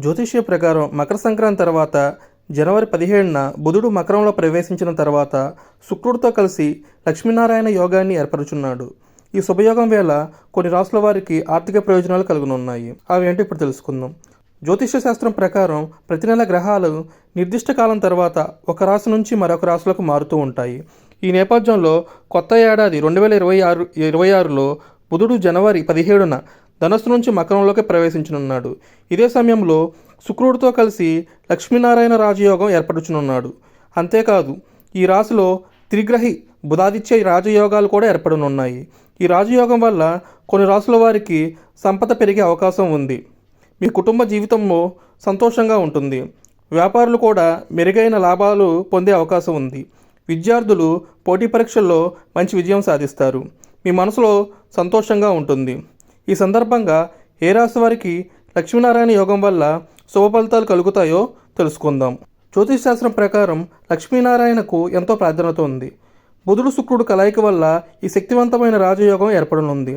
జ్యోతిష్య ప్రకారం మకర సంక్రాంతి తర్వాత జనవరి 17న బుధుడు మకరంలో ప్రవేశించిన తర్వాత శుక్రుడితో కలిసి లక్ష్మీనారాయణ యోగాన్ని ఏర్పరుచున్నాడు. ఈ శుభయోగం వేళ కొన్ని రాసుల వారికి ఆర్థిక ప్రయోజనాలు కలుగునున్నాయి. అవి ఏంటో ఇప్పుడు తెలుసుకుందాం. జ్యోతిష్య శాస్త్రం ప్రకారం ప్రతి నెల గ్రహాలు నిర్దిష్ట కాలం తర్వాత ఒక రాశి నుంచి మరొక రాశులకు మారుతూ ఉంటాయి. ఈ నేపథ్యంలో కొత్త ఏడాది 2026లో బుధుడు జనవరి 17న ధనస్సు నుంచి మకరంలోకి ప్రవేశించనున్నాడు. ఇదే సమయంలో శుక్రుడితో కలిసి లక్ష్మీనారాయణ రాజయోగం ఏర్పడుచునున్నాడు. అంతేకాదు ఈ రాశిలో త్రిగ్రహి బుధాదిత్య రాజయోగాలు కూడా ఏర్పడనున్నాయి. ఈ రాజయోగం వల్ల కొన్ని రాసుల వారికి సంపద పెరిగే అవకాశం ఉంది. మీ కుటుంబ జీవితంలో సంతోషంగా ఉంటుంది. వ్యాపారులు కూడా మెరుగైన లాభాలు పొందే అవకాశం ఉంది. విద్యార్థులు పోటీ పరీక్షల్లో మంచి విజయం సాధిస్తారు. మీ మనసులో సంతోషంగా ఉంటుంది. ఈ సందర్భంగా ఏ రాశి వారికి లక్ష్మీనారాయణ యోగం వల్ల శుభ ఫలితాలు కలుగుతాయో తెలుసుకుందాం. జ్యోతిష్ శాస్త్రం ప్రకారం లక్ష్మీనారాయణకు ఎంతో ప్రాధాన్యత ఉంది. బుధుడు శుక్రుడు కలయిక వల్ల ఈ శక్తివంతమైన రాజయోగం ఏర్పడనుంది.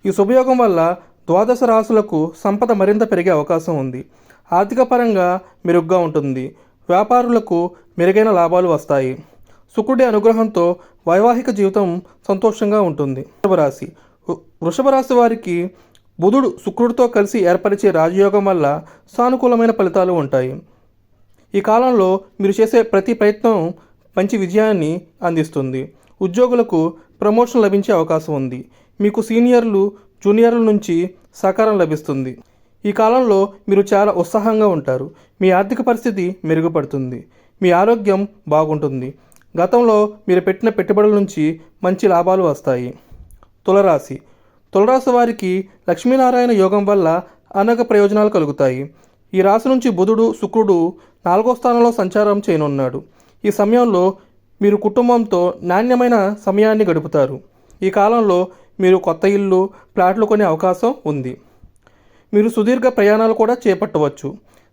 ఈ శుభయోగం వల్ల ద్వాదశ రాశులకు సంపద మరింత పెరిగే అవకాశం ఉంది. ఆర్థిక పరంగా మెరుగ్గా ఉంటుంది. వ్యాపారులకు మెరుగైన లాభాలు వస్తాయి. శుక్రుడి అనుగ్రహంతో వైవాహిక జీవితం సంతోషంగా ఉంటుంది. వృషభ రాశి వారికి బుధుడు శుక్రుడితో కలిసి ఏర్పరిచే రాజయోగం వల్ల సానుకూలమైన ఫలితాలు ఉంటాయి. ఈ కాలంలో మీరు చేసే ప్రతి ప్రయత్నం మంచి విజయాన్ని అందిస్తుంది. ఉద్యోగులకు ప్రమోషన్ లభించే అవకాశం ఉంది. మీకు సీనియర్లు జూనియర్ల నుంచి సహకారం లభిస్తుంది. ఈ కాలంలో మీరు చాలా ఉత్సాహంగా ఉంటారు. మీ ఆర్థిక పరిస్థితి మెరుగుపడుతుంది. మీ ఆరోగ్యం బాగుంటుంది. గతంలో మీరు పెట్టిన పెట్టుబడుల నుంచి మంచి లాభాలు వస్తాయి. తులరాశి వారికి లక్ష్మీనారాయణ యోగం వల్ల అనేక ప్రయోజనాలు కలుగుతాయి. ఈ రాశి నుంచి బుధుడు శుక్రుడు 4వ స్థానంలో సంచారం చేయనున్నాడు. ఈ సమయంలో మీరు కుటుంబంతో నాణ్యమైన సమయాన్ని గడుపుతారు. ఈ కాలంలో మీరు కొత్త ఇల్లు ఫ్లాట్లు కొనే అవకాశం ఉంది. మీరు సుదీర్ఘ ప్రయాణాలు కూడా చేపట్టవచ్చు.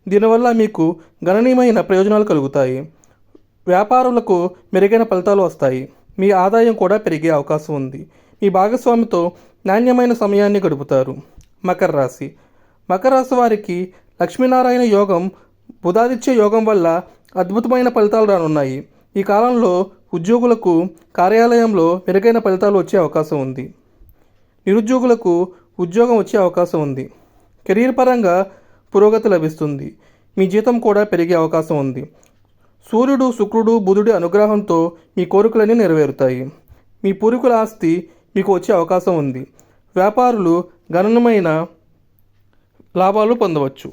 దీనివల్ల మీకు గణనీయమైన ప్రయోజనాలు కలుగుతాయి. వ్యాపారులకు మెరుగైన ఫలితాలు వస్తాయి. మీ ఆదాయం కూడా పెరిగే అవకాశం ఉంది. మీ భాగస్వామితో నాణ్యమైన సమయాన్ని గడుపుతారు. మకర రాశి వారికి లక్ష్మీనారాయణ యోగం బుధాదిత్య యోగం వల్ల అద్భుతమైన ఫలితాలు రానున్నాయి. ఈ కాలంలో ఉద్యోగులకు కార్యాలయంలో మెరుగైన ఫలితాలు వచ్చే అవకాశం ఉంది. నిరుద్యోగులకు ఉద్యోగం వచ్చే అవకాశం ఉంది. కెరీర్ పరంగా పురోగతి లభిస్తుంది. మీ జీతం కూడా పెరిగే అవకాశం ఉంది. సూర్యుడు శుక్రుడు బుధుడి అనుగ్రహంతో మీ కోరికలన్నీ నెరవేరుతాయి. మీ పూర్వీకుల ఆస్తి మీకు వచ్చే అవకాశం ఉంది. వ్యాపారులు గణనీయమైన లాభాలు పొందవచ్చు.